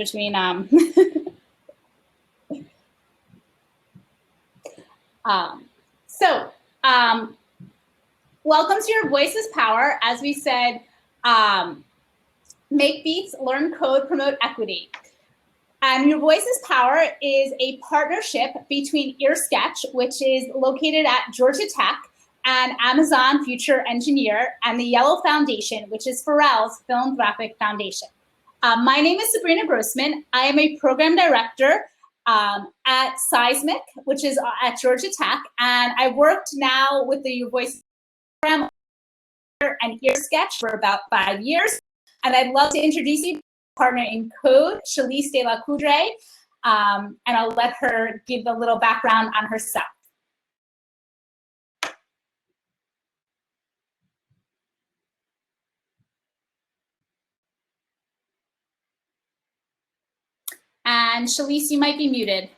between welcome to Your Voice is Power. As we said, make beats, learn code, promote equity. Your Voice is Power is a partnership between EarSketch, which is located at Georgia Tech, and Amazon Future Engineer, and the Yellow Foundation, which is Pharrell's Philanthropic Foundation. My name is Sabrina Grossman. I am a program director at CEISMC, which is at Georgia Tech, and I worked now with the Your Voice program and EarSketch for about 5 years. And I'd love to introduce you to my partner in code, Chalece DeLaCoudray, and I'll let her give a little background on herself. And Chalece, you might be muted.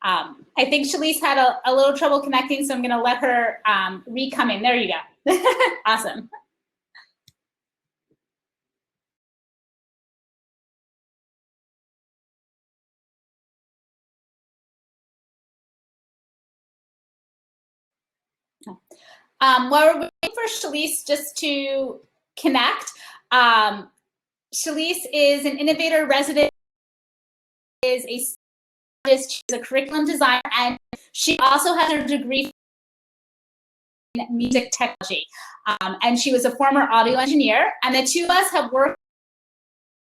I think Chalece had a little trouble connecting, so I'm going to let her re-come in. There you go. Awesome. While we're waiting for Chalece just to connect, Chalece is an Innovator resident, is she's a curriculum designer, and she also has her degree in music technology. And she was a former audio engineer, and the two of us have worked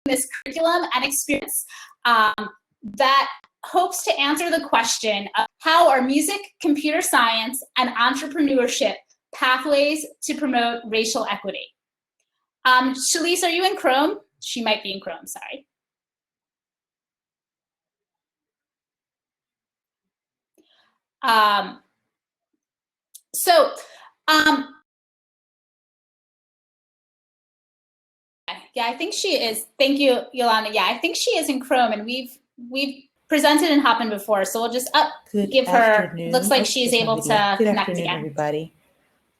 on this curriculum and experience that hopes to answer the question of how are music, computer science, and entrepreneurship pathways to promote racial equity. Chalece, are you in Chrome? She might be in Chrome, sorry. Yeah, I think she is. Thank you, Yolanda. Yeah, I think she is in Chrome, and we've presented in Hopin before, so we'll just give her. Looks like she's able to connect again. Everybody.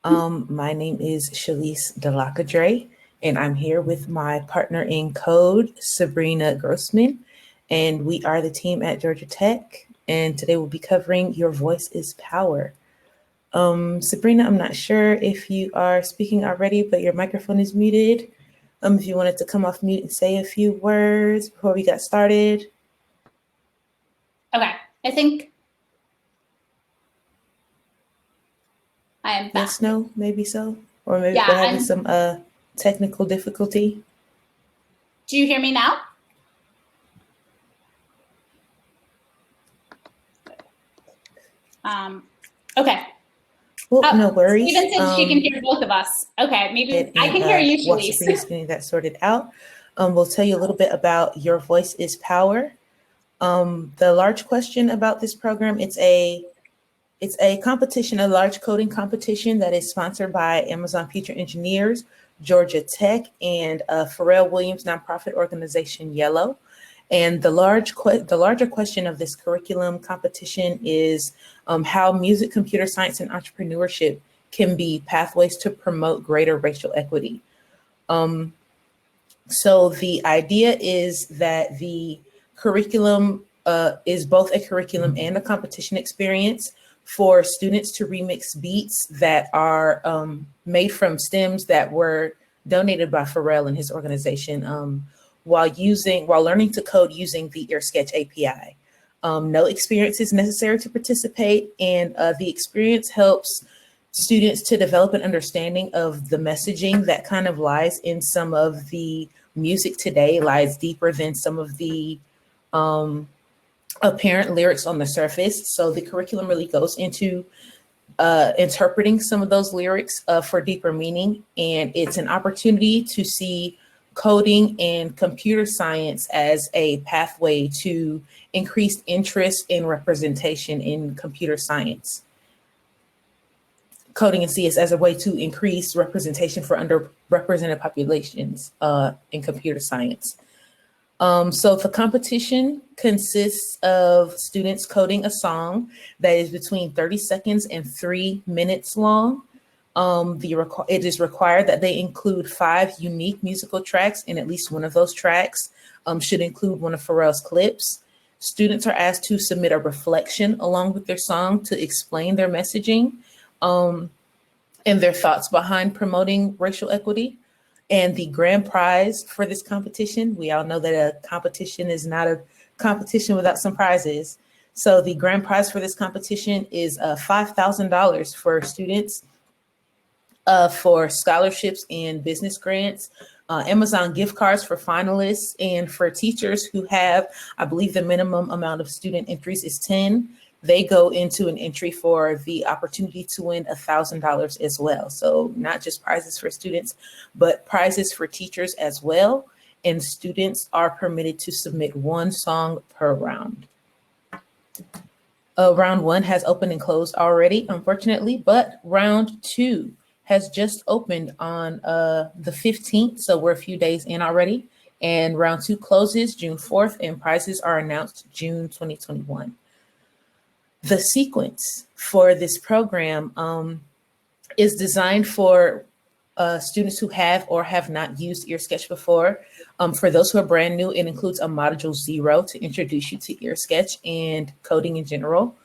My name is Chalece DeLaCoudray, and I'm here with my partner in code, Sabrina Grossman, and we are the team at Georgia Tech. And today we'll be covering Your Voice is Power. Sabrina, I'm not sure if you are speaking already, but your microphone is muted. If you wanted to come off mute and say a few words before we got started. Okay, I think I am back. Yes, no, maybe so. Or maybe we're having some technical difficulty. Do you hear me now? Okay. Well, no worries. Steven said she can hear both of us. Okay, maybe I can hear you, while Chalece. Sabrina's getting that sorted out, we'll tell you a little bit about Your Voice is Power. The large question about this program, it's a competition, a large coding competition that is sponsored by Amazon Future Engineers, Georgia Tech, and Pharrell Williams nonprofit organization Yellow. And the larger question of this curriculum competition is how music, computer science, and entrepreneurship can be pathways to promote greater racial equity. So the idea is that the curriculum is both a curriculum and a competition experience for students to remix beats that are made from stems that were donated by Pharrell and his organization while learning to code using the EarSketch API. No experience is necessary to participate, and the experience helps students to develop an understanding of the messaging that kind of lies in some of the music today, lies deeper than some of the apparent lyrics on the surface. So the curriculum really goes into interpreting some of those lyrics for deeper meaning. And it's an opportunity to see coding and computer science as a pathway to increased interest in representation in computer science. Coding and CS as a way to increase representation for underrepresented populations in computer science. So the competition consists of students coding a song that is between 30 seconds and 3 minutes long. It is required that they include 5 unique musical tracks, and at least one of those tracks should include one of Pharrell's clips. Students are asked to submit a reflection along with their song to explain their messaging and their thoughts behind promoting racial equity. And the grand prize for this competition, we all know that a competition is not a competition without some prizes. So the grand prize for this competition is $5,000 for students for scholarships and business grants, Amazon gift cards for finalists, and for teachers who have, I believe the minimum amount of student entries is 10, they go into an entry for the opportunity to win $1,000 as well. So not just prizes for students, but prizes for teachers as well. And students are permitted to submit 1 song per round. Round 1 has opened and closed already, unfortunately, but round 2 has just opened on the 15th. So we're a few days in already. And round 2 closes June 4th and prizes are announced June 2021. The sequence for this program is designed for students who have or have not used EarSketch before. For those who are brand new, it includes a module 0 to introduce you to EarSketch and coding in general.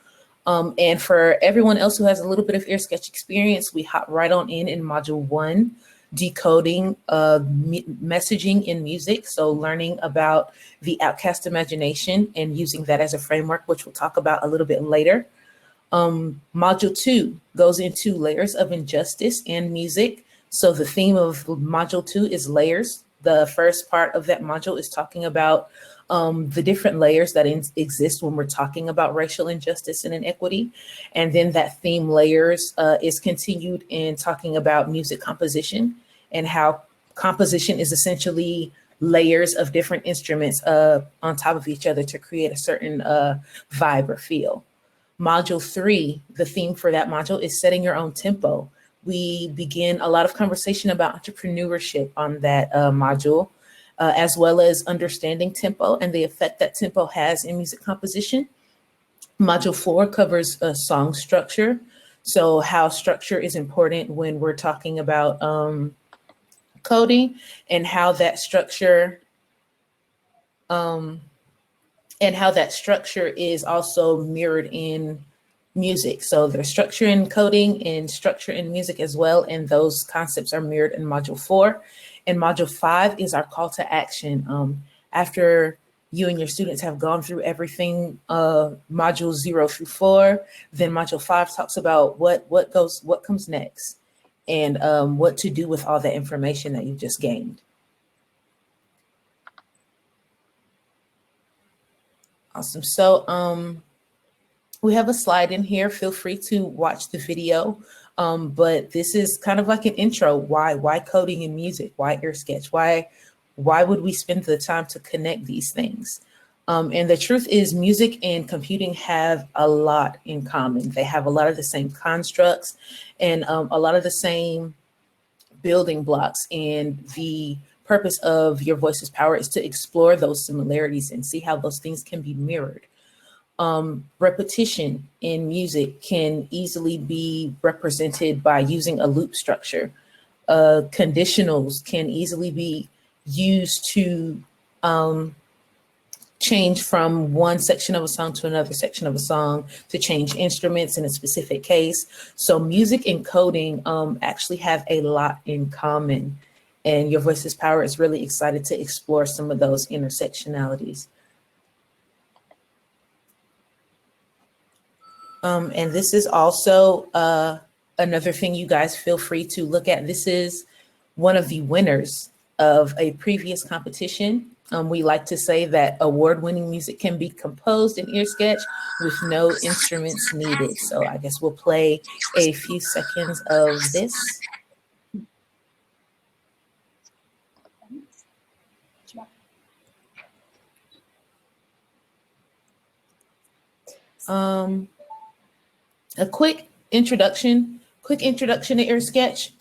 And for everyone else who has a little bit of EarSketch experience, we hop right on in module 1, decoding messaging in music. So learning about the outcast imagination and using that as a framework, which we'll talk about a little bit later. Module 2 goes into layers of injustice in music. So the theme of module 2 is layers. The first part of that module is talking about the different layers that exist when we're talking about racial injustice and inequity. And then that theme layers is continued in talking about music composition and how composition is essentially layers of different instruments on top of each other to create a certain vibe or feel. Module 3, the theme for that module is setting your own tempo. We begin a lot of conversation about entrepreneurship on that module, as well as understanding tempo and the effect that tempo has in music composition. Module 4 covers song structure. So how structure is important when we're talking about coding, and how that structure is also mirrored in music. So there's structure in coding and structure in music as well. And those concepts are mirrored in module 4. And module 5 is our call to action. After you and your students have gone through everything, module 0 through 4, then module 5 talks about what comes next and what to do with all the information that you've just gained. Awesome. So we have a slide in here. Feel free to watch the video. But this is kind of like an intro. Why coding in music? Why EarSketch? Why would we spend the time to connect these things? And the truth is, music and computing have a lot in common. They have a lot of the same constructs and a lot of the same building blocks. And the purpose of Your Voice's Power is to explore those similarities and see how those things can be mirrored. Repetition in music can easily be represented by using a loop structure. Conditionals can easily be used to change from one section of a song to another section of a song, to change instruments in a specific case. So music and coding actually have a lot in common. And Your Voice's Power is really excited to explore some of those intersectionalities. And this is also another thing you guys feel free to look at. This is one of the winners of a previous competition. We like to say that award-winning music can be composed in EarSketch with no instruments needed. So I guess we'll play a few seconds of this. A quick introduction to EarSketch.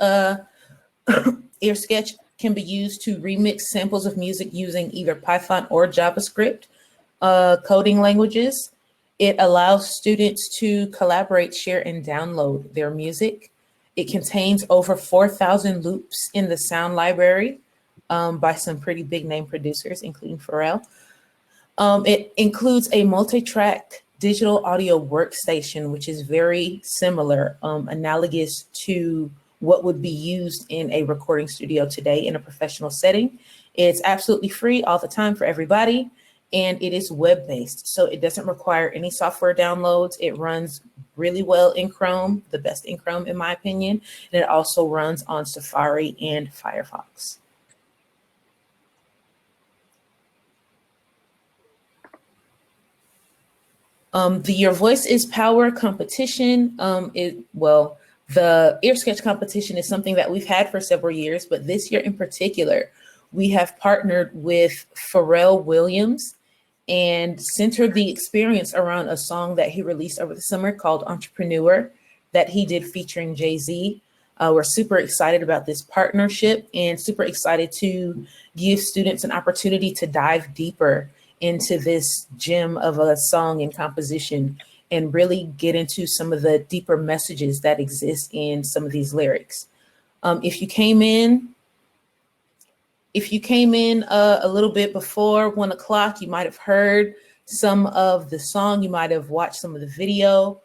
EarSketch can be used to remix samples of music using either Python or JavaScript coding languages. It allows students to collaborate, share, and download their music. It contains over 4,000 loops in the sound library by some pretty big name producers, including Pharrell. It includes a multi-track digital audio workstation, which is very similar, analogous to what would be used in a recording studio today in a professional setting. It's absolutely free all the time for everybody, and it is web-based, so it doesn't require any software downloads. It runs really well in Chrome, the best in Chrome in my opinion, and it also runs on Safari and Firefox. The Your Voice is Power competition, the ear sketch competition is something that we've had for several years, but this year in particular, we have partnered with Pharrell Williams and centered the experience around a song that he released over the summer called Entrepreneur that he did featuring Jay-Z. We're super excited about this partnership and super excited to give students an opportunity to dive deeper into this gem of a song and composition and really get into some of the deeper messages that exist in some of these lyrics. If you came in a little bit before 1 o'clock, you might have heard some of the song, you might have watched some of the video.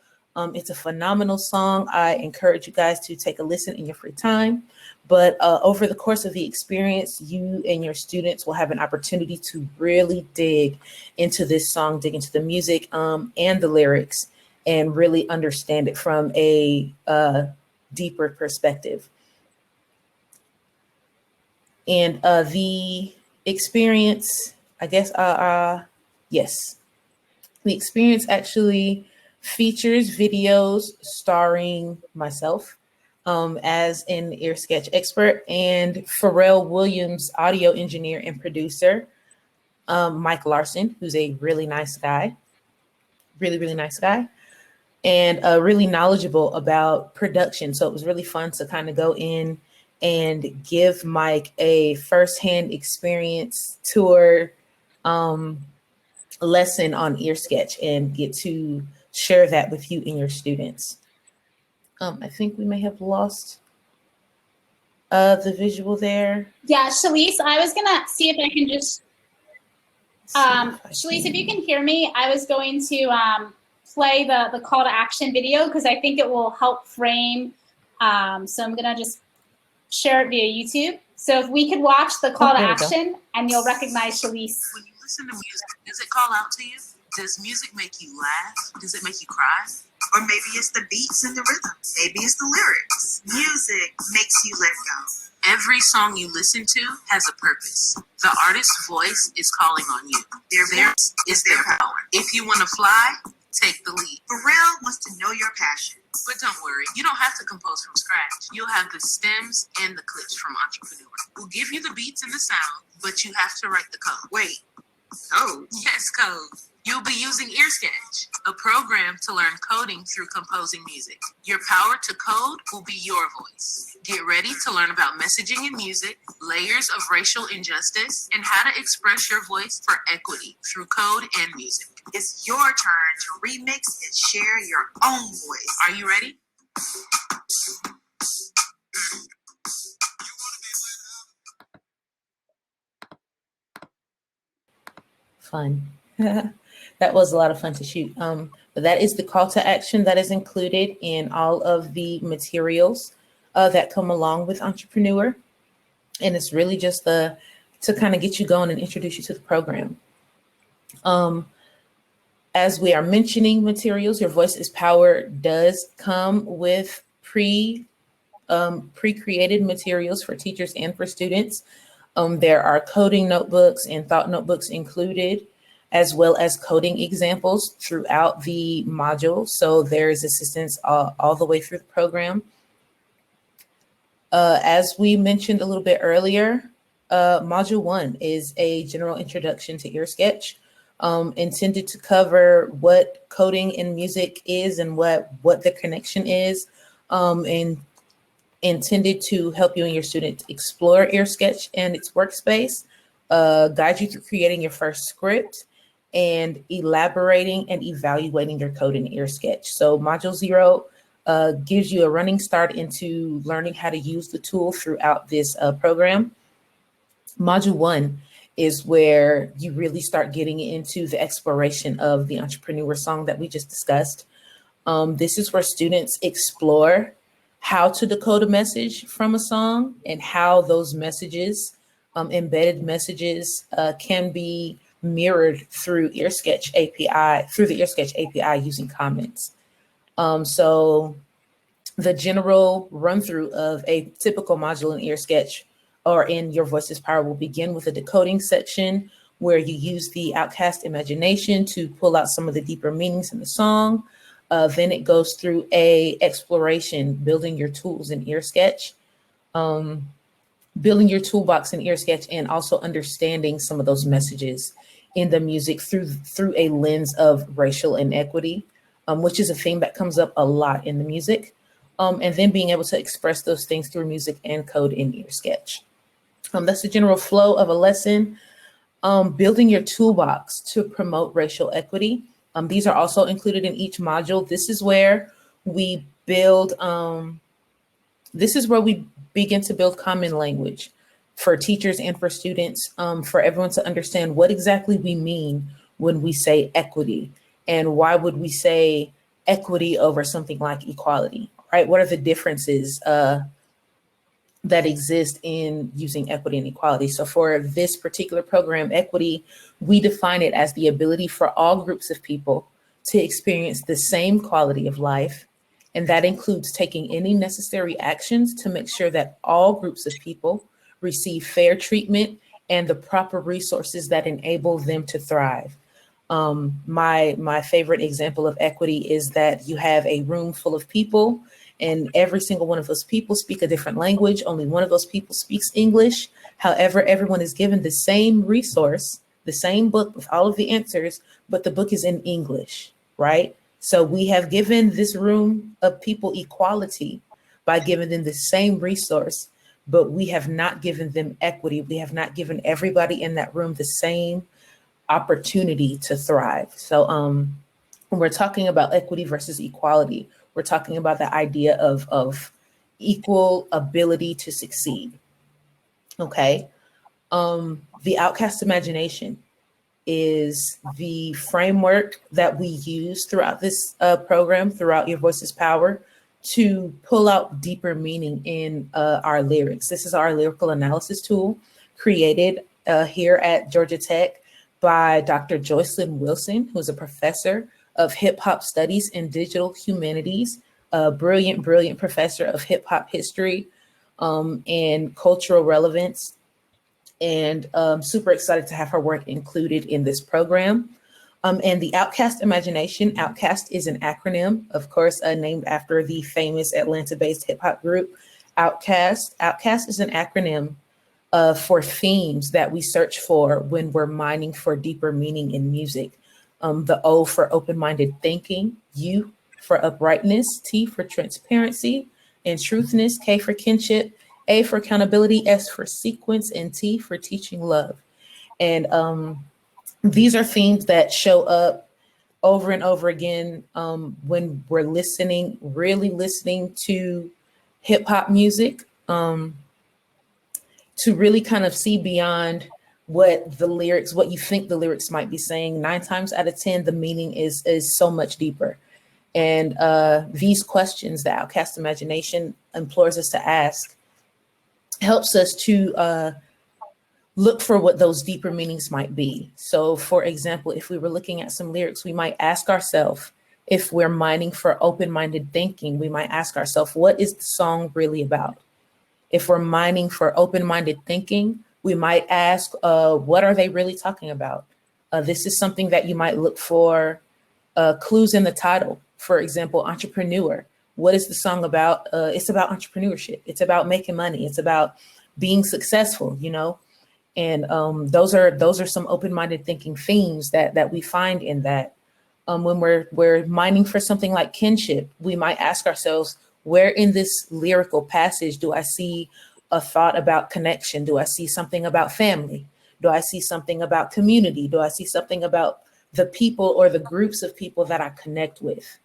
It's a phenomenal song. I encourage you guys to take a listen in your free time. But over the course of the experience, you and your students will have an opportunity to really dig into this song, dig into the music and the lyrics, and really understand it from a deeper perspective. And the experience, I guess, yes, the experience actually features videos starring myself as an ear sketch expert and Pharrell Williams, audio engineer and producer, Mike Larson, who's a really nice guy, really nice guy, and really knowledgeable about production. So it was really fun to kind of go in and give Mike a firsthand experience tour lesson on ear sketch and get to share that with you and your students. I think we may have lost the visual there. Yeah, Chalece, I was gonna see if I can just, Chalece, if you can hear me, I was going to play the call to action video because I think it will help frame. So I'm gonna just share it via YouTube. So if we could watch the call to action and you'll recognize Chalece. When you listen to music, does it call out to you? Does music make you laugh? Does it make you cry? Or maybe it's the beats and the rhythm. Maybe it's the lyrics. Music makes you let go. Every song you listen to has a purpose. The artist's voice is calling on you. Their voice is their power. If you want to fly, take the lead. Pharrell wants to know your passion. But don't worry, you don't have to compose from scratch. You'll have the stems and the clips from Entrepreneur. We'll give you the beats and the sound, but you have to write the code. Wait, code? Yes, code. You'll be using EarSketch, a program to learn coding through composing music. Your power to code will be your voice. Get ready to learn about messaging in music, layers of racial injustice, and how to express your voice for equity through code and music. It's your turn to remix and share your own voice. Are you ready? Fun. That was a lot of fun to shoot. But that is the call to action that is included in all of the materials that come along with Entrepreneur. And it's really just to kind of get you going and introduce you to the program. As we are mentioning materials, Your Voice is Power does come with pre-created materials for teachers and for students. There are coding notebooks and thought notebooks included, as well as coding examples throughout the module. So there's assistance all the way through the program. As we mentioned a little bit earlier, Module 1 is a general introduction to EarSketch, intended to cover what coding in music is and what the connection is, and intended to help you and your students explore EarSketch and its workspace, guide you through creating your first script, and elaborating and evaluating your code in EarSketch. So Module 0 gives you a running start into learning how to use the tool throughout this program. Module 1 is where you really start getting into the exploration of the entrepreneur song that we just discussed. This is where students explore how to decode a message from a song and how those messages, embedded messages, can be mirrored through the EarSketch API using comments. So the general run through of a typical module in EarSketch or in Your Voice is Power will begin with a decoding section where you use the outcast imagination to pull out some of the deeper meanings in the song. Then it goes through a exploration, building your tools in EarSketch, building your toolbox in EarSketch, and also understanding some of those messages in the music through a lens of racial inequity, which is a theme that comes up a lot in the music. And then being able to express those things through music and code in EarSketch. That's the general flow of a lesson. Building your toolbox to promote racial equity. These are also included in each module. This is where we build, this is where we begin to build common language for teachers and for students, for everyone to understand what exactly we mean when we say equity, and why would we say equity over something like equality, right? What are the differences that exist in using equity and equality? So for this particular program, equity, we define it as the ability for all groups of people to experience the same quality of life. And that includes taking any necessary actions to make sure that all groups of people receive fair treatment and the proper resources that enable them to thrive. My favorite example of equity is that you have a room full of people and every single one of those people speak a different language. Only one of those people speaks English. However, everyone is given the same resource, the same book with all of the answers, but the book is in English, right? So we have given this room of people equality by giving them the same resource, but we have not given them equity. We have not given everybody in that room the same opportunity to thrive. So when we're talking about equity versus equality, we're talking about the idea of equal ability to succeed. Okay. The outcast imagination is the framework that we use throughout this program, throughout Your Voice is Power, to pull out deeper meaning in our lyrics. This is our lyrical analysis tool created here at Georgia Tech by Dr. Joycelyn Wilson, who's a professor of hip hop studies and digital humanities, a brilliant professor of hip hop history and cultural relevance. And super excited to have her work included in this program. And the Outcast Imagination, Outcast is an acronym, of course, named after the famous Atlanta-based hip hop group Outkast. Outkast is an acronym for themes that we search for when we're mining for deeper meaning in music. The O for open-minded thinking, U for uprightness, T for transparency and truthness, K for kinship, A for accountability, S for sequence, and T for teaching love. And these are themes that show up over and over again when we're listening, really listening to hip hop music, to really kind of see beyond what the lyrics, what you think the lyrics might be saying. 9 times out of 10, the meaning is so much deeper. And these questions that Outcast Imagination implores us to ask helps us to look for what those deeper meanings might be. So for example, if we were looking at some lyrics, we might ask ourselves, if we're mining for open-minded thinking, we might ask ourselves, what is the song really about? If we're mining for open-minded thinking, we might ask, what are they really talking about? This is something that you might look for clues in the title. For example, entrepreneur. What is the song about? It's about entrepreneurship. It's about making money. It's about being successful, you know? And those are some open-minded thinking themes that we find in that. When we're mining for something like kinship, we might ask ourselves, Where in this lyrical passage do I see a thought about connection? Do I see something about family? Do I see something about community? Do I see something about the people or the groups of people that I connect with?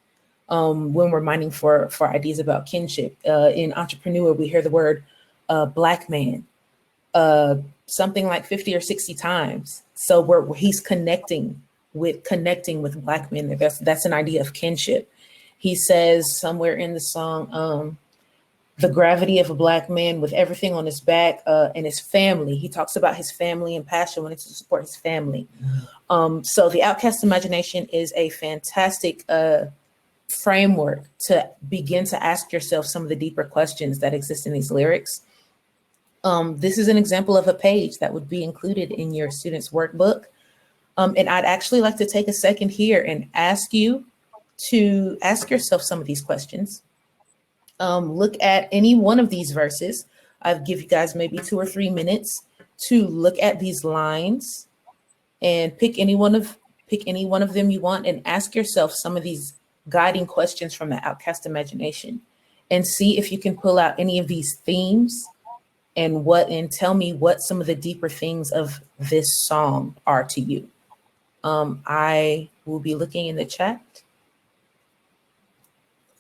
When we're mining for ideas about kinship. In Entrepreneur, we hear the word Black man something like 50 or 60 times. So he's connecting with Black men. That's an idea of kinship. He says somewhere in the song, the gravity of a Black man with everything on his back and his family. He talks about his family and passion wanting to support his family. So the Outcast Imagination is a fantastic framework to begin to ask yourself some of the deeper questions that exist in these lyrics. This is an example of a page that would be included in your student's workbook. And I'd actually like to take a second here and ask you to ask yourself some of these questions. Look at any one of these verses. I'll give you guys maybe 2 or 3 minutes to look at these lines and pick any one of them you want and ask yourself some of these guiding questions from the Outcast Imagination and see if you can pull out any of these themes and tell me what some of the deeper things of this song are to you. I will be looking in the chat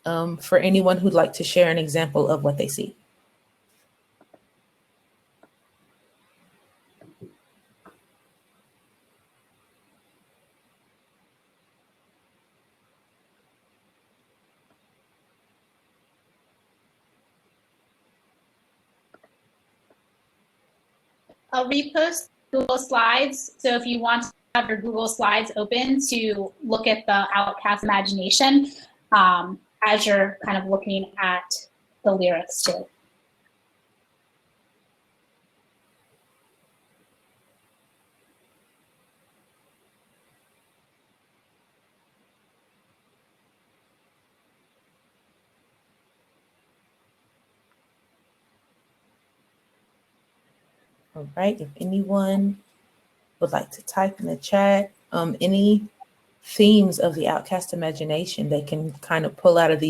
for anyone who'd like to share an example of what they see. I'll repost Google Slides. So if you want to have your Google Slides open to look at the Outcast Imagination as you're kind of looking at the lyrics too. All right, if anyone would like to type in the chat, any themes of the Outcast Imagination they can kind of pull out of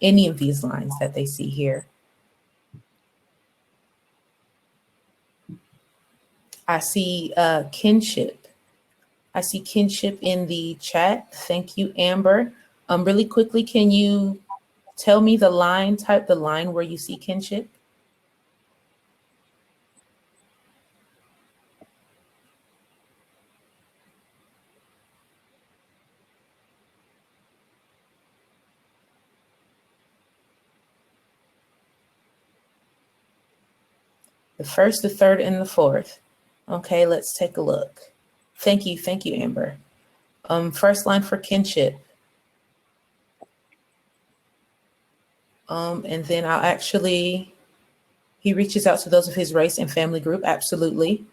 any of these lines that they see here. I see kinship. I see kinship in the chat. Thank you, Amber. Really quickly, can you tell me type the line where you see kinship? The first, the third, and the fourth. Okay, let's take a look. Thank you, Amber. First line for kinship. And then he reaches out to those of his race and family group, absolutely.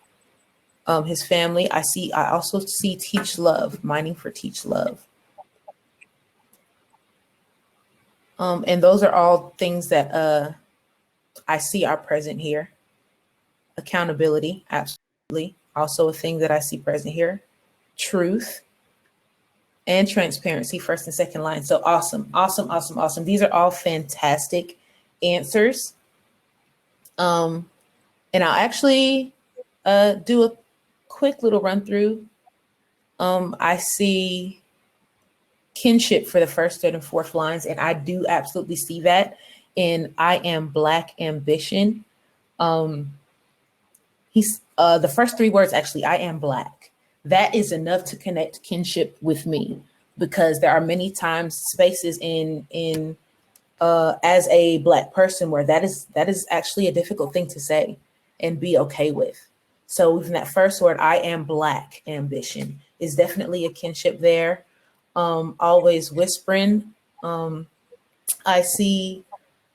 His family, I also see teach love, mining for teach love. And those are all things that I see are present here. Accountability, absolutely. Also a thing that I see present here. Truth and transparency, first and second line. So awesome. These are all fantastic answers. And I'll actually do a quick little run through. I see kinship for the first, third, and fourth lines, and I do absolutely see that in I Am Black Ambition. The first 3 words, actually, I am Black. That is enough to connect kinship with me, because there are many times, spaces in as a Black person where that is actually a difficult thing to say and be okay with. So even that first word, I am Black ambition, is definitely a kinship there. Always whispering. I see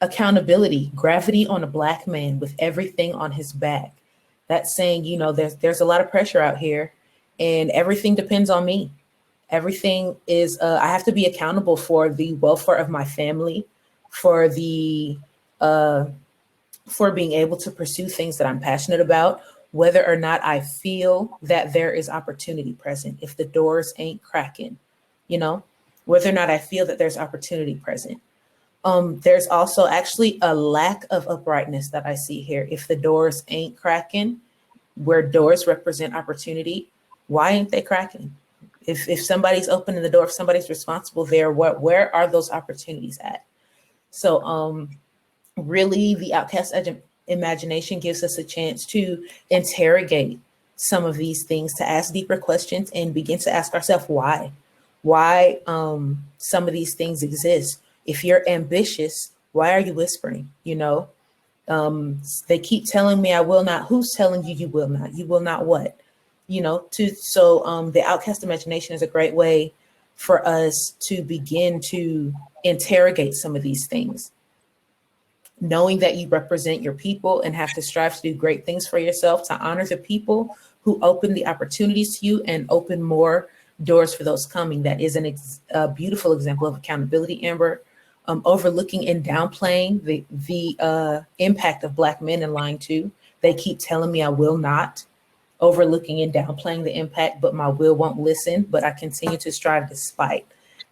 accountability, gravity on a Black man with everything on his back. That's saying, there's a lot of pressure out here and everything depends on me. Everything is, I have to be accountable for the welfare of my family, for being able to pursue things that I'm passionate about, whether or not I feel that there is opportunity present. If the doors ain't cracking, whether or not I feel that there's opportunity present. There's also actually a lack of uprightness that I see here. If the doors ain't cracking, where doors represent opportunity, why ain't they cracking? If somebody's opening the door, if somebody's responsible there, where are those opportunities at? So really the outcast imagination gives us a chance to interrogate some of these things, to ask deeper questions and begin to ask ourselves why some of these things exist. If you're ambitious, why are you whispering? You know, they keep telling me I will not. Who's telling you you will not? You will not what? You know, the outcast imagination is a great way for us to begin to interrogate some of these things. Knowing that you represent your people and have to strive to do great things for yourself, to honor the people who open the opportunities to you and open more doors for those coming. That is a beautiful example of accountability, Amber. Overlooking and downplaying the impact of Black men in line 2. They keep telling me I will not. Overlooking and downplaying the impact, but my will won't listen, but I continue to strive despite.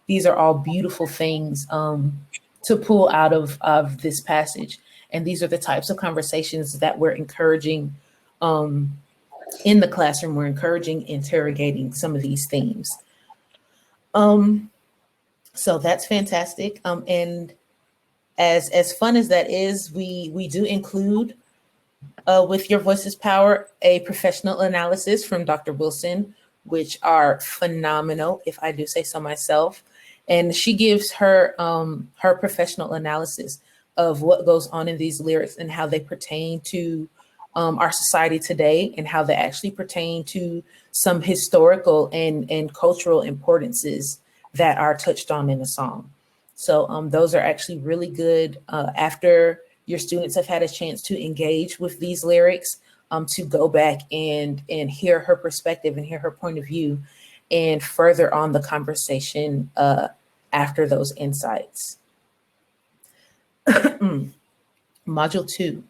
These are all beautiful things to pull out of this passage. And these are the types of conversations that we're encouraging in the classroom. We're encouraging interrogating some of these themes. So that's fantastic. And as fun as that is, we do include with Your Voice's Power a professional analysis from Dr. Wilson, which are phenomenal, if I do say so myself. And she gives her her professional analysis of what goes on in these lyrics and how they pertain to our society today, and how they actually pertain to some historical and cultural importances that are touched on in the song. So those are actually really good after your students have had a chance to engage with these lyrics, to go back and hear her perspective and hear her point of view and further on the conversation after those insights. Module 2.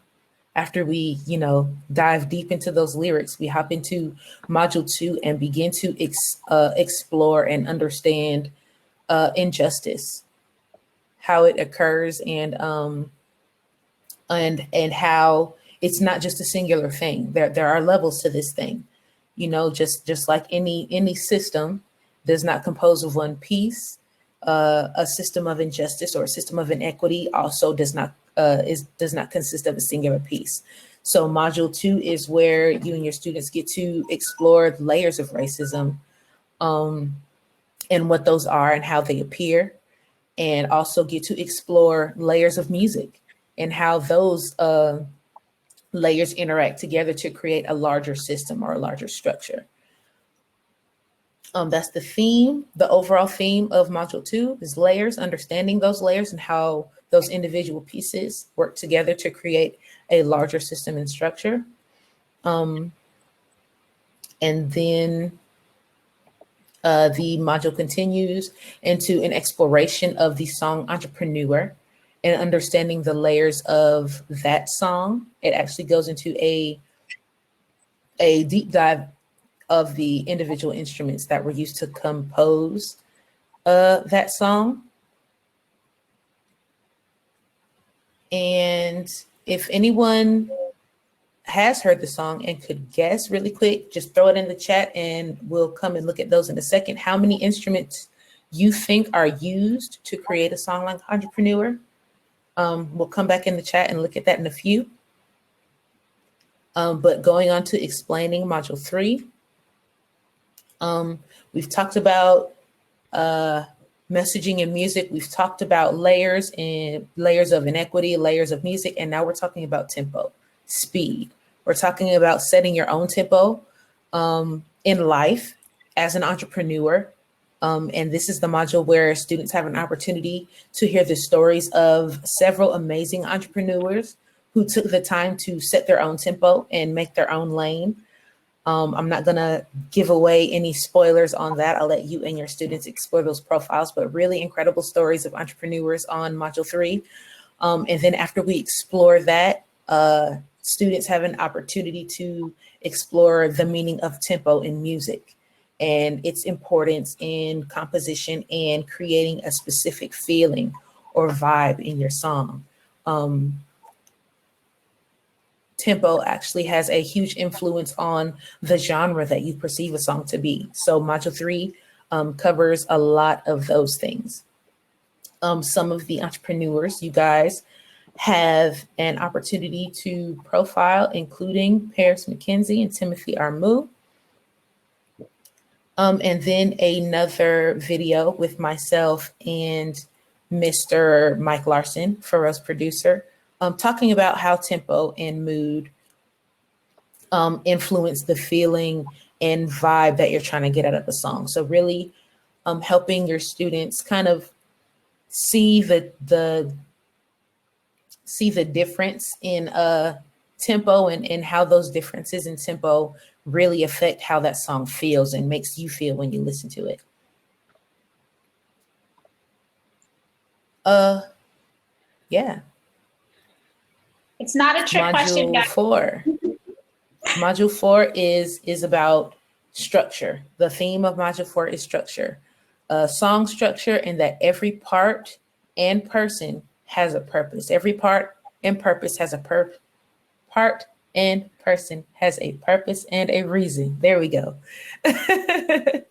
After we, dive deep into those lyrics, we hop into Module 2 and begin to explore and understand injustice, how it occurs, and how it's not just a singular thing. There are levels to this thing, just like any system does not compose of one piece. A system of injustice or a system of inequity also does not consist of a singular piece. So Module 2 is where you and your students get to explore the layers of racism, and what those are and how they appear, and also get to explore layers of music and how those layers interact together to create a larger system or a larger structure. That's the theme. The overall theme of Module 2 is layers, understanding those layers and how those individual pieces work together to create a larger system and structure. And then the module continues into an exploration of the song Entrepreneur and understanding the layers of that song. It actually goes into a deep dive of the individual instruments that were used to compose that song. And if anyone has heard the song and could guess really quick, just throw it in the chat and we'll come and look at those in a second. How many instruments you think are used to create a song like Entrepreneur? We'll come back in the chat and look at that in a few. But going on to explaining Module 3, we've talked about messaging and music. We've talked about layers and layers of inequity, layers of music, and now we're talking about tempo, speed. We're talking about setting your own tempo in life as an entrepreneur. And this is the module where students have an opportunity to hear the stories of several amazing entrepreneurs who took the time to set their own tempo and make their own lane. I'm not gonna give away any spoilers on that. I'll let you and your students explore those profiles, but really incredible stories of entrepreneurs on Module 3. And then after we explore that, students have an opportunity to explore the meaning of tempo in music and its importance in composition and creating a specific feeling or vibe in your song. Tempo actually has a huge influence on the genre that you perceive a song to be. So Module 3 covers a lot of those things. Some of the entrepreneurs, you guys have an opportunity to profile, including Paris McKenzie and Timothy Armu. And then another video with myself and Mr. Mike Larson, Pharrell's producer, talking about how tempo and mood influence the feeling and vibe that you're trying to get out of the song. So really helping your students kind of see the difference in tempo and how those differences in tempo really affect how that song feels and makes you feel when you listen to it. Yeah. It's not a trick question, guys. Module 4 is about structure. The theme of Module 4 is structure. Song structure, and that every part and person has a purpose. Every part and purpose has a part and person has a purpose and a reason. There we go. The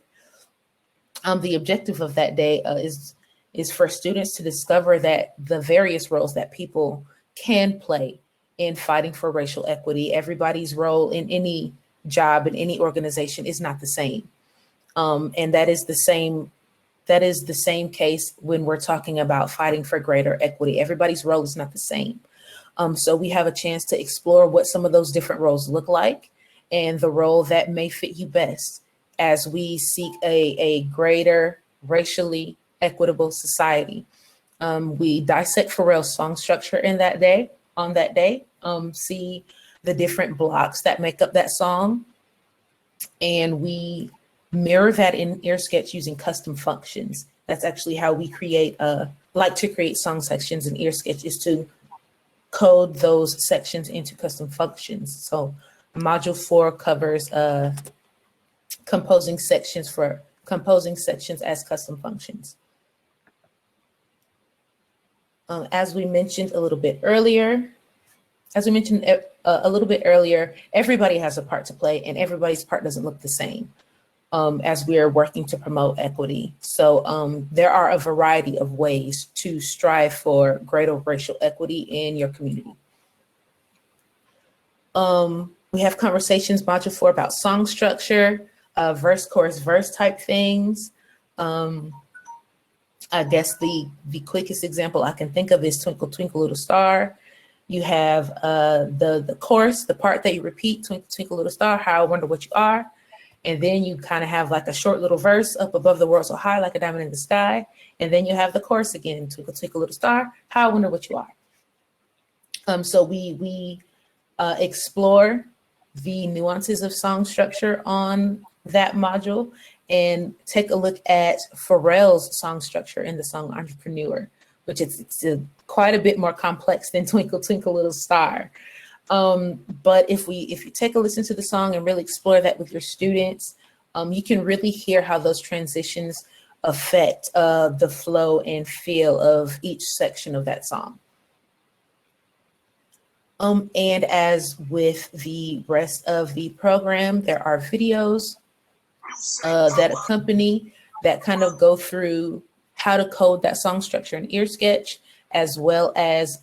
objective of that day is for students to discover that the various roles that people can play in fighting for racial equity. Everybody's role in any job, in any organization is not the same. And that is the same case when we're talking about fighting for greater equity. Everybody's role is not the same. So we have a chance to explore what some of those different roles look like and the role that may fit you best as we seek a greater racially equitable society. We dissect Pharrell's song structure on that day, see the different blocks that make up that song. And we mirror that in Ear Sketch using custom functions. That's actually how we create song sections in Ear Sketch, is to code those sections into custom functions. So Module 4 covers composing sections as custom functions. As we mentioned a little bit earlier, everybody has a part to play, and everybody's part doesn't look the same as we are working to promote equity. So there are a variety of ways to strive for greater racial equity in your community. We have conversations, Module 4, about song structure, verse, chorus, verse type things. I guess the quickest example I can think of is Twinkle, Twinkle, Little Star. You have the chorus, the part that you repeat, Twinkle, Twinkle, Little Star, how I wonder what you are. And then you kind of have like a short little verse, up above the world so high, like a diamond in the sky. And then you have the chorus again, Twinkle, Twinkle, Little Star, how I wonder what you are. So we explore the nuances of song structure on that module and take a look at Pharrell's song structure in the song Entrepreneur, which it's quite a bit more complex than Twinkle, Twinkle, Little Star. But if you take a listen to the song and really explore that with your students, you can really hear how those transitions affect the flow and feel of each section of that song. And as with the rest of the program, there are videos that accompany, that kind of go through how to code that song structure in Ear Sketch, as well as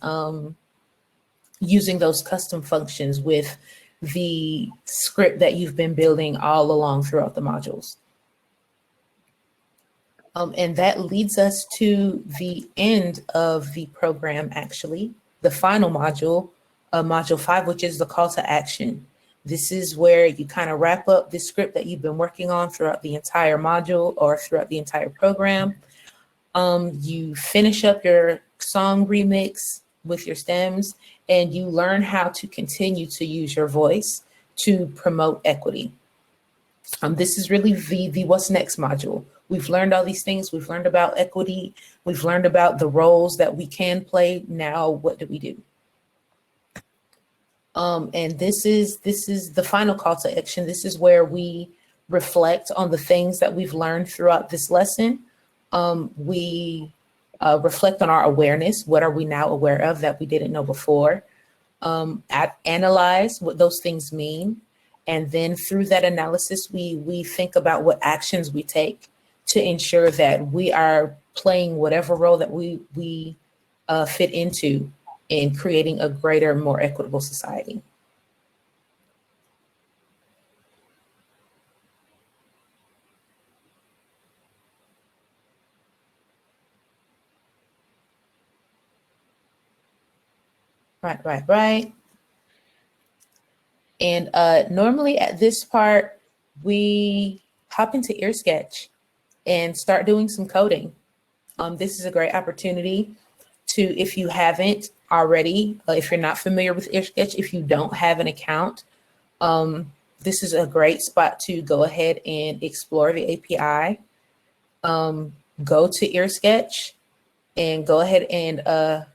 using those custom functions with the script that you've been building all along throughout the modules. And that leads us to the end of the program, actually, the final module, Module 5, which is the call to action. This is where you kind of wrap up the script that you've been working on throughout the entire module or throughout the entire program. You finish up your song remix with your stems, and you learn how to continue to use your voice to promote equity. This is really the what's next module. We've learned all these things. We've learned about equity. We've learned about the roles that we can play. Now, what do we do? And this is the final call to action. This is where we reflect on the things that we've learned throughout this lesson. We reflect on our awareness. What are we now aware of that we didn't know before? Analyze what those things mean. And then through that analysis, we think about what actions we take to ensure that we are playing whatever role that we fit into in creating a greater, more equitable society. Right. And normally at this part, we hop into EarSketch and start doing some coding. This is a great opportunity to, if you haven't already, if you're not familiar with EarSketch, if you don't have an account, this is a great spot to go ahead and explore the API. Go to EarSketch and go ahead and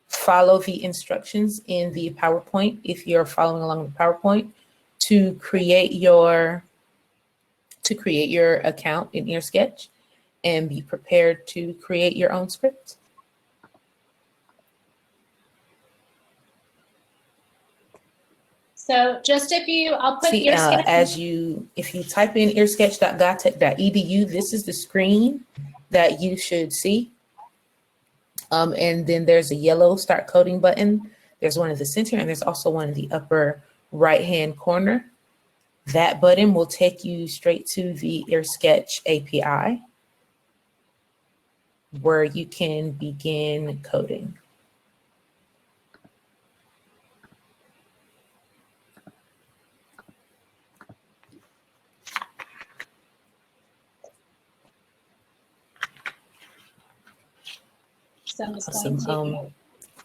follow the instructions in the PowerPoint, if you're following along with PowerPoint, to create your account in EarSketch and be prepared to create your own script. So just I'll put EarSketch. If you type in earsketch.gotech.edu, this is the screen that you should see. And then there's a yellow start coding button. There's one in the center, and there's also one in the upper right-hand corner. That button will take you straight to the EarSketch API, where you can begin coding. So I'm just going to...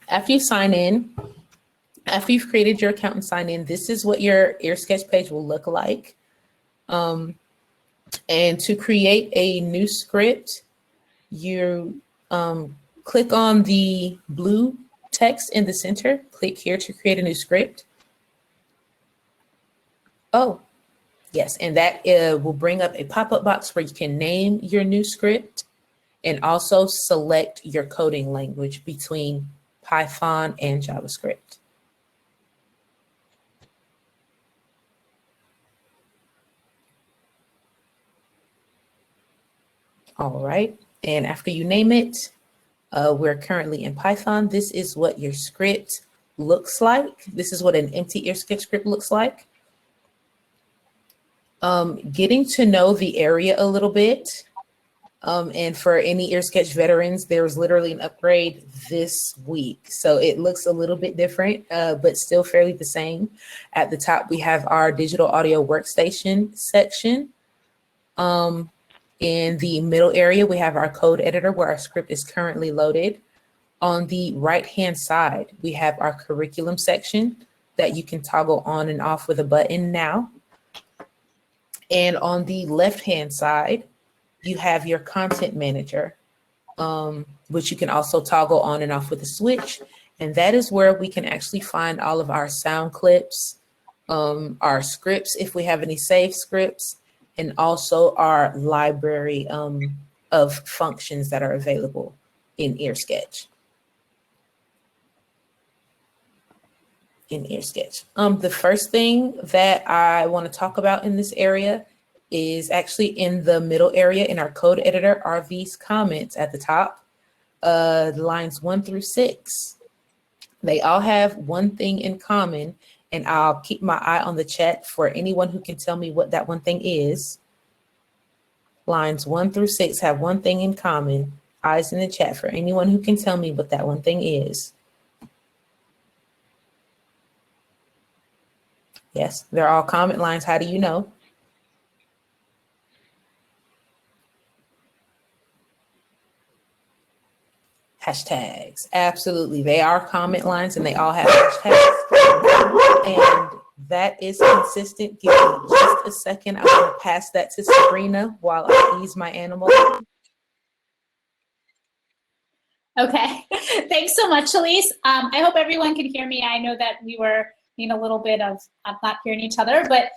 After you sign in, after you've created your account and sign in, this is what your EarSketch page will look like. And to create a new script, you click on the blue text in the center, click here to create a new script. Oh, yes, and that will bring up a pop-up box where you can name your new script and also select your coding language between Python and JavaScript. All right, and after you name it, we're currently in Python. This is what your script looks like. This is what an empty EarSketch script looks like. Getting to know the area a little bit. And for any EarSketch veterans, there was literally an upgrade this week. So it looks a little bit different, but still fairly the same. At the top, we have our digital audio workstation section. In the middle area, we have our code editor where our script is currently loaded. On the right-hand side, we have our curriculum section that you can toggle on and off with a button now. And on the left-hand side, you have your content manager, which you can also toggle on and off with a switch. And that is where we can actually find all of our sound clips, our scripts, if we have any saved scripts, and also our library of functions that are available in EarSketch. The first thing that I want to talk about in this area is actually in the middle area in our code editor are these comments at the top, lines 1 through 6. They all have one thing in common, and I'll keep my eye on the chat for anyone who can tell me what that one thing is. Lines 1 through 6 have one thing in common. Eyes in the chat for anyone who can tell me what that one thing is. Yes, they're all comment lines. How do you know? Hashtags. Absolutely. They are comment lines and they all have hashtags. And that is consistent. Give me just a second. I'm going to pass that to Sabrina while I ease my animal. Okay. Thanks so much, Chalece. I hope everyone can hear me. I know that we were in a little bit of not hearing each other, but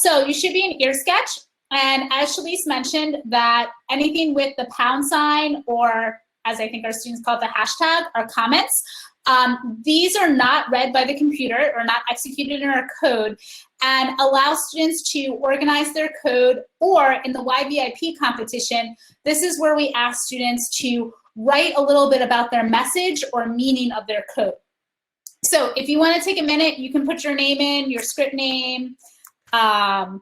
so you should be in EarSketch. And as Chalece mentioned, that anything with the pound sign, or as I think our students call it, the hashtag, our comments. These are not read by the computer or not executed in our code, and allow students to organize their code, or in the YVIP competition, this is where we ask students to write a little bit about their message or meaning of their code. So if you want to take a minute, you can put your name in, your script name, and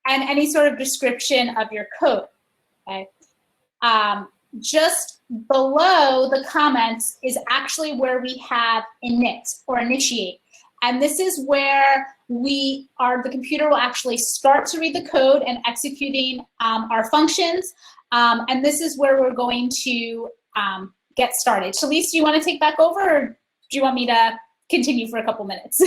any sort of description of your code, okay? Just below the comments is actually where we have init or initiate. And this is where the computer will actually start to read the code and executing our functions. And this is where we're going to get started. Chalece, do you want to take back over, or do you want me to continue for a couple minutes?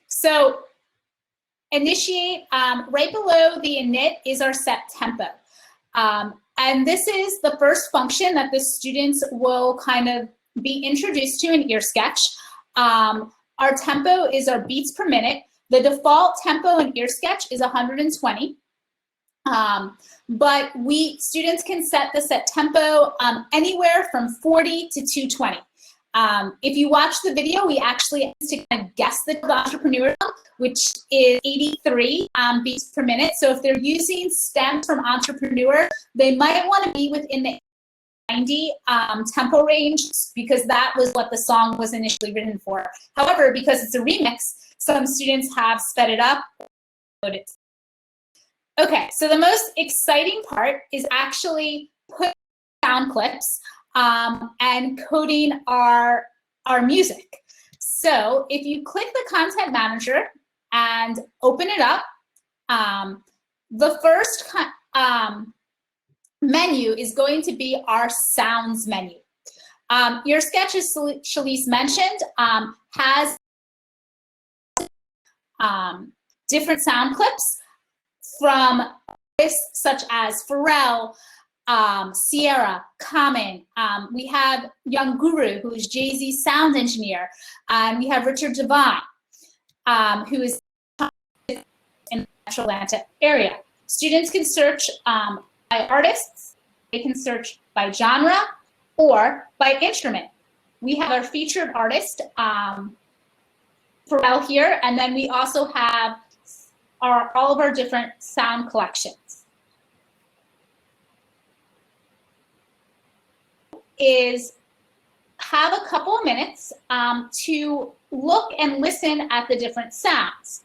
So initiate, right below the init is our set tempo. And this is the first function that the students will kind of be introduced to in EarSketch. Our tempo is our beats per minute. The default tempo in EarSketch is 120. But students can set the set tempo anywhere from 40 to 220. If you watch the video, we actually asked to kind of guess the entrepreneur, which is 83 beats per minute. So if they're using stems from entrepreneur, they might want to be within the 90 tempo range, because that was what the song was initially written for. However, because it's a remix, some students have sped it up. Okay, so the most exciting part is actually putting sound clips and coding our music. So if you click the Content Manager and open it up, the first menu is going to be our sounds menu. EarSketch, as Chalece mentioned, has different sound clips from artists such as Pharrell, Sierra, Common. We have Young Guru, who is Jay-Z's sound engineer. We have Richard Devine, who is in the Metro Atlanta area. Students can search by artists, they can search by genre, or by instrument. We have our featured artist, Pharrell here, and then we also have all of our different sound collections. Have a couple of minutes to look and listen at the different sounds.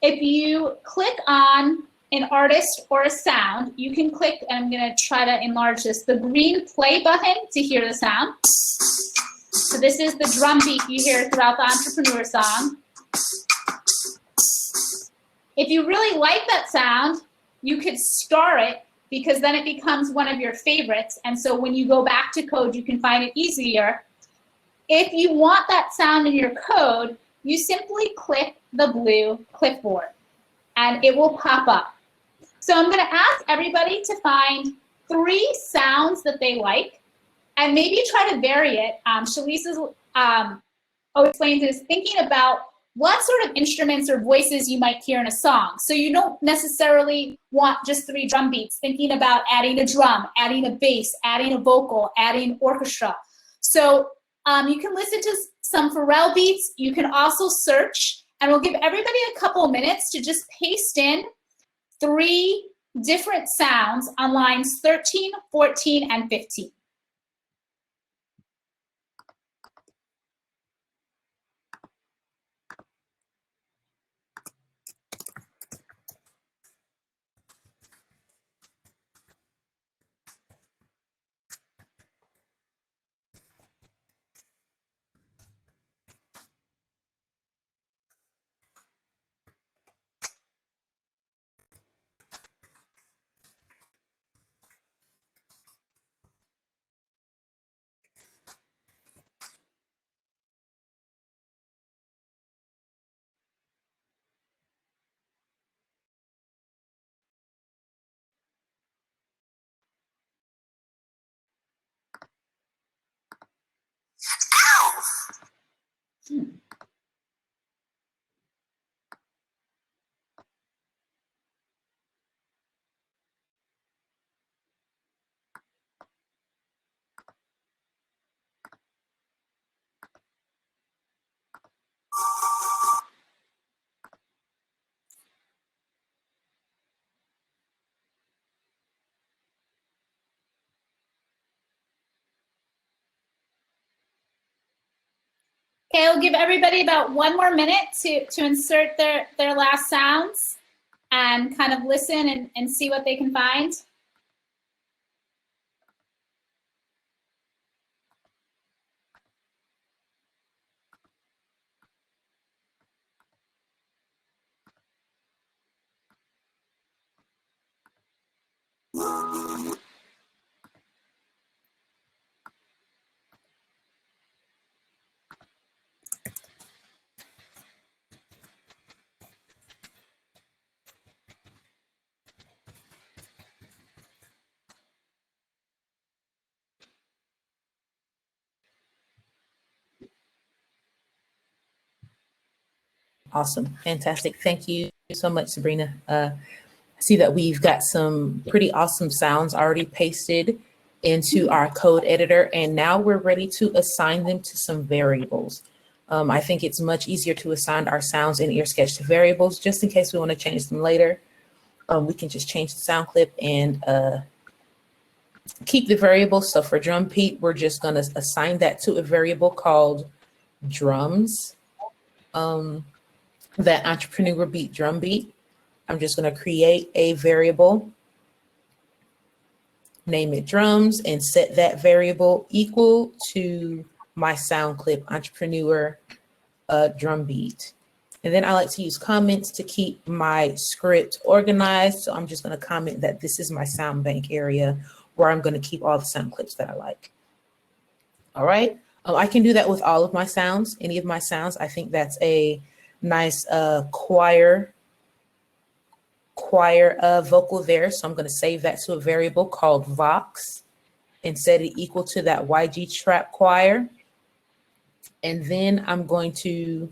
If you click on an artist or a sound, you can click, and I'm going to try to enlarge this, the green play button to hear the sound. So this is the drum beat you hear throughout the entrepreneur song. If you really like that sound, you could star it, because then it becomes one of your favorites. And so when you go back to code, you can find it easier. If you want that sound in your code, you simply click the blue clipboard and it will pop up. So I'm going to ask everybody to find 3 sounds that they like and maybe try to vary it. Chalece explained this, thinking about what sort of instruments or voices you might hear in a song. So you don't necessarily want just 3 drum beats, thinking about adding a drum, adding a bass, adding a vocal, adding orchestra. So you can listen to some Pharrell beats. You can also search, and we'll give everybody a couple of minutes to just paste in 3 different sounds on lines 13, 14, and 15. Okay, I'll give everybody about 1 more minute to insert their last sounds and kind of listen and see what they can find. Awesome. Fantastic. Thank you so much, Sabrina. I see that we've got some pretty awesome sounds already pasted into our code editor, and now we're ready to assign them to some variables. I think it's much easier to assign our sounds in EarSketch to variables, just in case we want to change them later. We can just change the sound clip and keep the variable. So for drum beat, we're just going to assign that to a variable called drums. That entrepreneur beat drum beat. I'm just going to create a variable, name it drums, and set that variable equal to my sound clip entrepreneur drum beat. And then I like to use comments to keep my script organized. So I'm just going to comment that this is my sound bank area where I'm going to keep all the sound clips that I like. All right. I can do that with all of my sounds, any of my sounds. I think that's a nice choir vocal there. So I'm going to save that to a variable called Vox and set it equal to that YG trap choir. And then I'm going to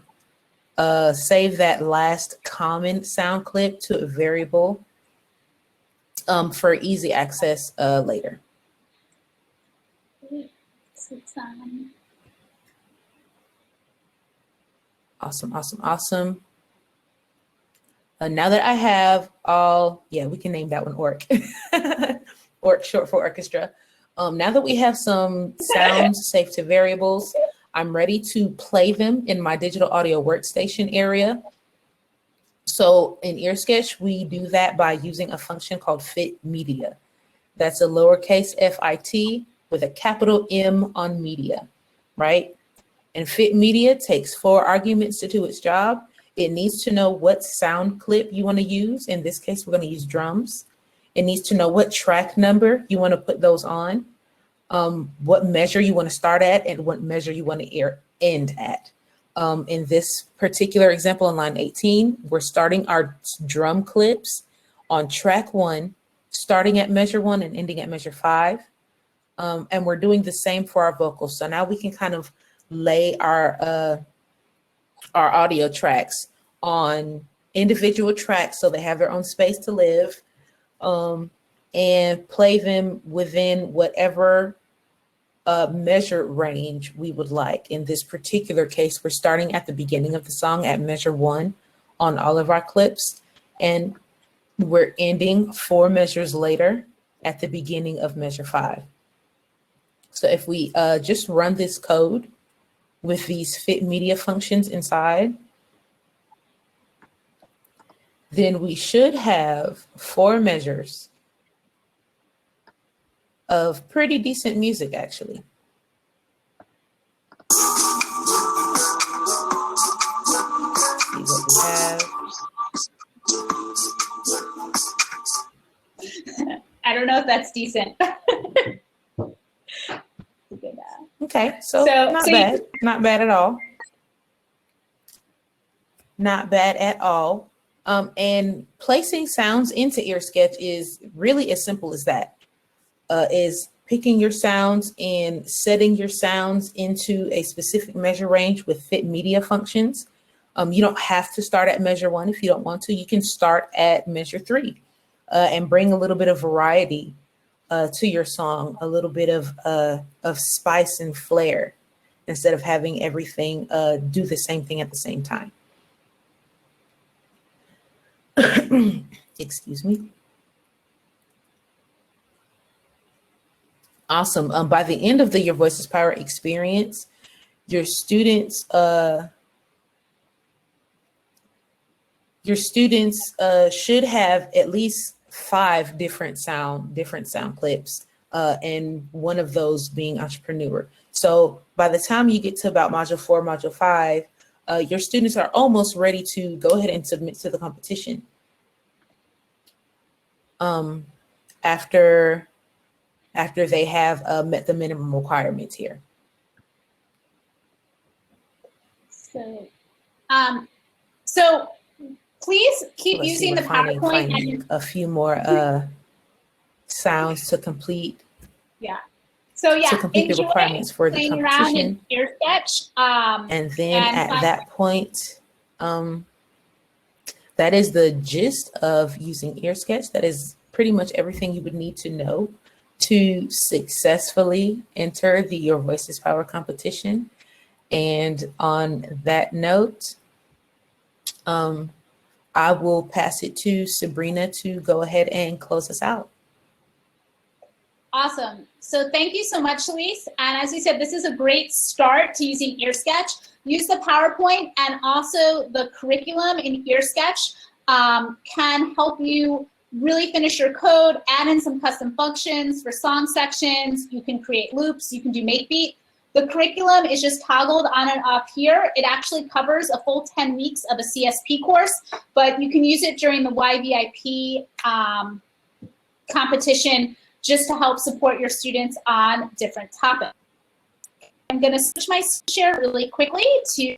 save that last common sound clip to a variable for easy access later. Awesome, awesome, awesome. Now that I have all, yeah, we can name that one ORC. ORC, short for orchestra. Now that we have some sounds saved to variables, I'm ready to play them in my digital audio workstation area. So in EarSketch, we do that by using a function called fit media. That's a lowercase FIT with a capital M on media, right? And fit media takes 4 arguments to do its job. It needs to know what sound clip you want to use. In this case, we're going to use drums. It needs to know what track number you want to put those on, what measure you want to start at, and what measure you want to end at. In this particular example on line 18, we're starting our drum clips on track 1, starting at measure 1 and ending at measure 5. And we're doing the same for our vocals. So now we can kind of lay our audio tracks on individual tracks so they have their own space to live, and play them within whatever measure range we would like. In this particular case, we're starting at the beginning of the song at measure 1 on all of our clips, and we're ending 4 measures later at the beginning of measure 5. So if we just run this code with these fit media functions inside, then we should have 4 measures of pretty decent music, actually. See what we have. I don't know if that's decent. Okay, so not bad. Not bad at all. Not bad at all. And placing sounds into EarSketch is really as simple as that. Is picking your sounds and setting your sounds into a specific measure range with fit media functions. You don't have to start at measure 1 if you don't want to. You can start at measure 3 and bring a little bit of variety to your song, a little bit of spice and flair, instead of having everything do the same thing at the same time. Excuse me. Awesome. By the end of the Your Voice is Power experience, your students should have at least 5 different sound clips, and one of those being entrepreneur. So by the time you get to about module 4, module 5, your students are almost ready to go ahead and submit to the competition. After they have met the minimum requirements here. So please keep using the PowerPoint. Finding a few more sounds to complete. Yeah. So yeah, to complete the requirements for the competition. Ear sketch. And then at that point, that is the gist of using Ear Sketch. That is pretty much everything you would need to know to successfully enter the Your Voice is Power competition. And on that note, I will pass it to Sabrina to go ahead and close us out. Awesome. So thank you so much, Chalece. And as you said, this is a great start to using Ear Sketch. Use the PowerPoint, and also the curriculum in Ear Sketch can help you really finish your code, add in some custom functions for song sections. You can create loops, you can do make beat. The curriculum is just toggled on and off here. It actually covers a full 10 weeks of a CSP course, but you can use it during the YVIP competition just to help support your students on different topics. I'm gonna switch my share really quickly to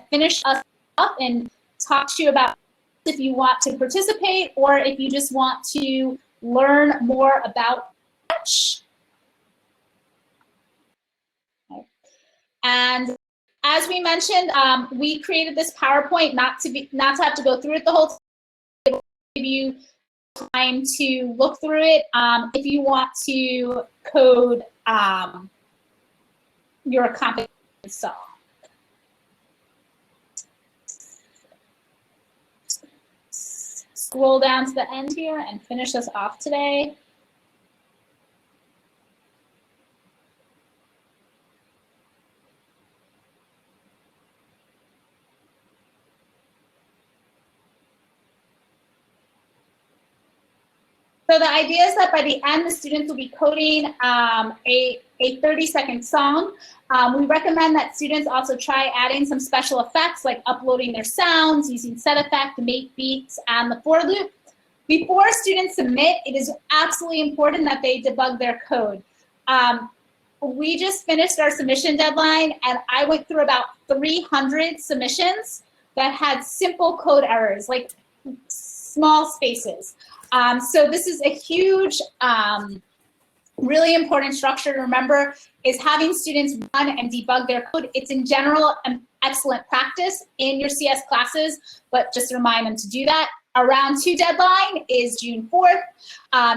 finish us up and talk to you about if you want to participate or if you just want to learn more about Sketch. Okay. And as we mentioned, we created this PowerPoint not to have to go through it the whole time. It will give you time to look through it if you want to code your competition song. Scroll down to the end here and finish us off today. So the idea is that by the end, the students will be coding a 30-second song. We recommend that students also try adding some special effects like uploading their sounds, using set effect, make beats, and the for loop. Before students submit, it is absolutely important that they debug their code. We just finished our submission deadline, and I went through about 300 submissions that had simple code errors, like small spaces. So this is a huge, really important structure to remember is having students run and debug their code. It's in general an excellent practice in your CS classes, but just remind them to do that. Our round 2 deadline is June 4th.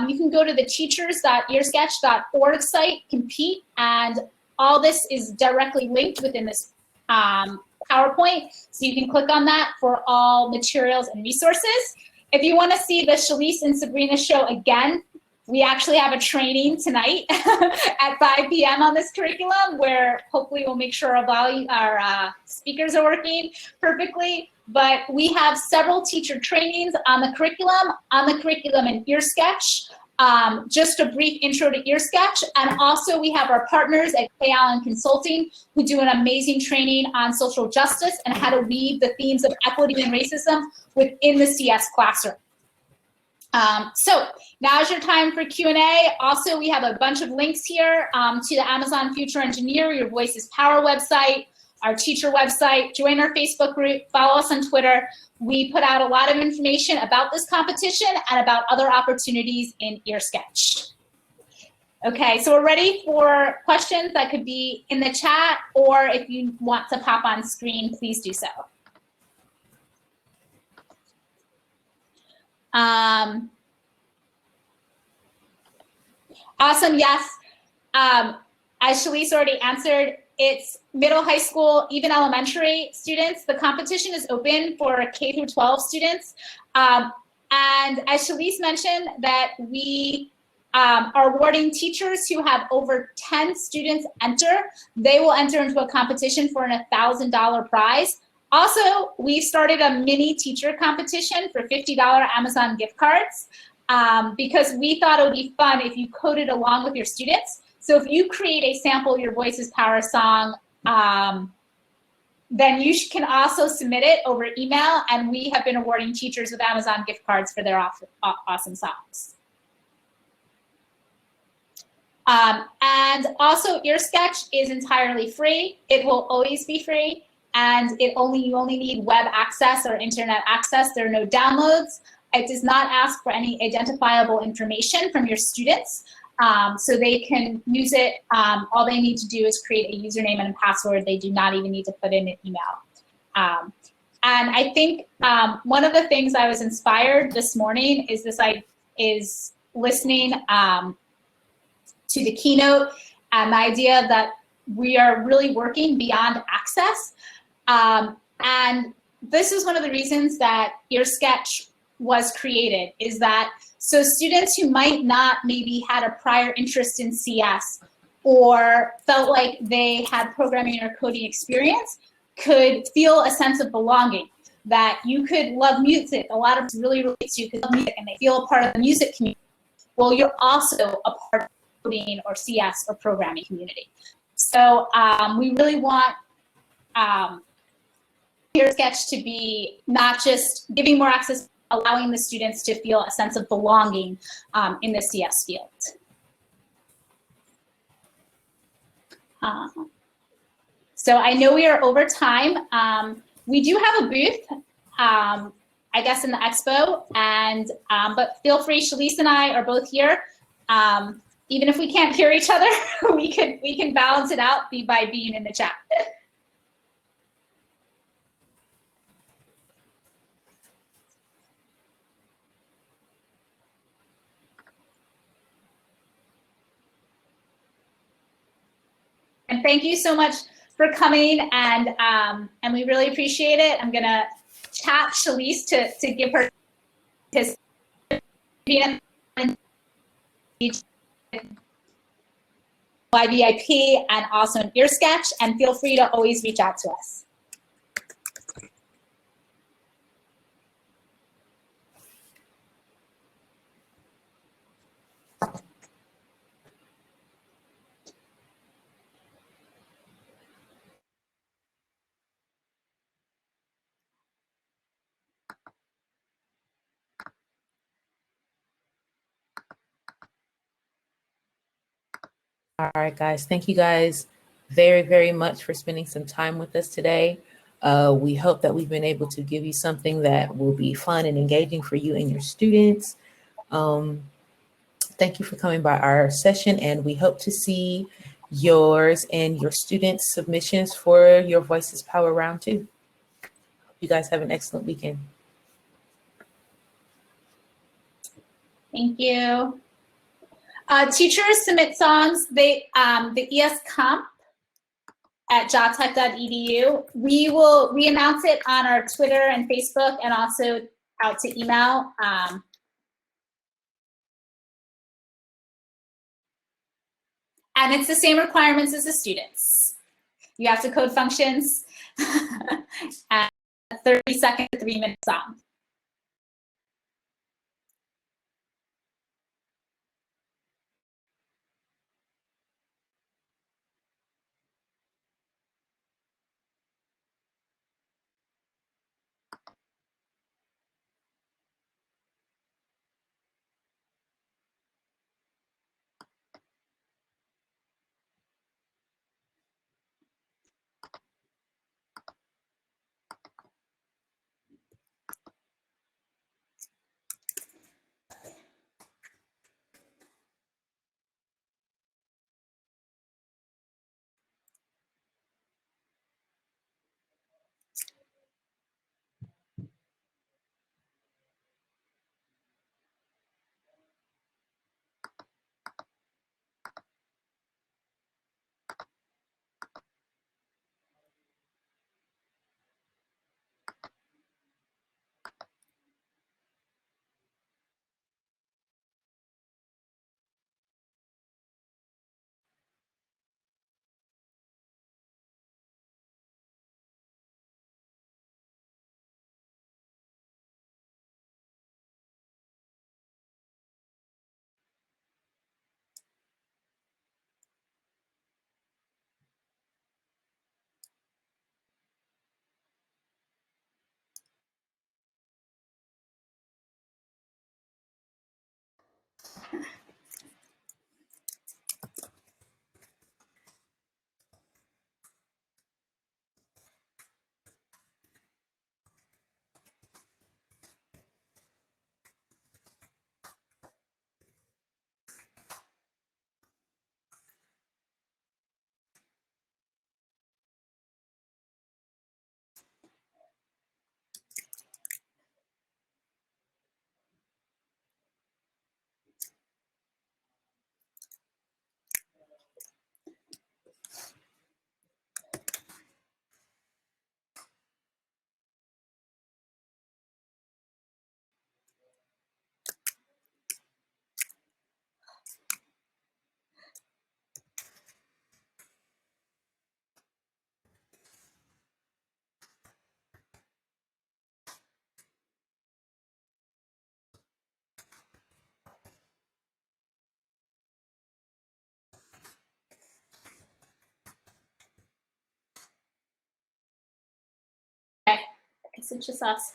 You can go to the teachers.earsketch.org site, compete, and all this is directly linked within this PowerPoint. So you can click on that for all materials and resources. If you want to see the Chalece and Sabrina show again, we actually have a training tonight at 5 p.m. on this curriculum where hopefully we'll make sure our speakers are working perfectly. But we have several teacher trainings on the curriculum in Ear Sketch, just a brief intro to Ear Sketch. And also we have our partners at K. Allen Consulting who do an amazing training on social justice and how to weave the themes of equity and racism within the CS classroom. So now's your time for Q&A. Also, we have a bunch of links here to the Amazon Future Engineer, Your Voice is Power website, our teacher website, join our Facebook group, follow us on Twitter. We put out a lot of information about this competition and about other opportunities in Ear Sketch. Okay, so we're ready for questions that could be in the chat, or if you want to pop on screen, please do so. Awesome, yes. As Chalece already answered, it's middle, high school, even elementary students. The competition is open for K through 12 students. And as Chalece mentioned, that we are awarding teachers who have over 10 students enter. They will enter into a competition for a $1,000 prize. Also, we started a mini teacher competition for $50 Amazon gift cards because we thought it would be fun if you coded along with your students. So if you create a sample Your Voice is Power song, then you can also submit it over email, and we have been awarding teachers with Amazon gift cards for their awesome songs. And also, EarSketch is entirely free. It will always be free, and you only need web access or internet access. There are no downloads. It does not ask for any identifiable information from your students, so they can use it. All they need to do is create a username and a password. They do not even need to put in an email. And I think one of the things I was inspired this morning is listening to the keynote and the idea that we are really working beyond access. And this is one of the reasons that EarSketch was created, is that so students who might not maybe had a prior interest in CS or felt like they had programming or coding experience could feel a sense of belonging, that you could love music. A lot of us really relate to you could love music and they feel a part of the music community. Well, you're also a part of the coding or CS or programming community. So we really want EarSketch to be not just giving more access, allowing the students to feel a sense of belonging in the CS field. So I know we are over time. We do have a booth, I guess, in the expo, and but feel free. Chalece and I are both here. Even if we can't hear each other, we can balance it out by being in the chat. And thank you so much for coming, and we really appreciate it. I'm gonna chat Chalece to give her his YVIP and also an EarSketch, and feel free to always reach out to us. All right, guys. Thank you guys very, very much for spending some time with us today. We hope that we've been able to give you something that will be fun and engaging for you and your students. Thank you for coming by our session, and we hope to see yours and your students' submissions for Your Voices Power Round 2. You guys have an excellent weekend. Thank you. Teachers submit songs, the ESComp at jatech.edu. We announce it on our Twitter and Facebook, and also out to email. And it's the same requirements as the students. You have to code functions at 30-second to 3-minute song. It's just us.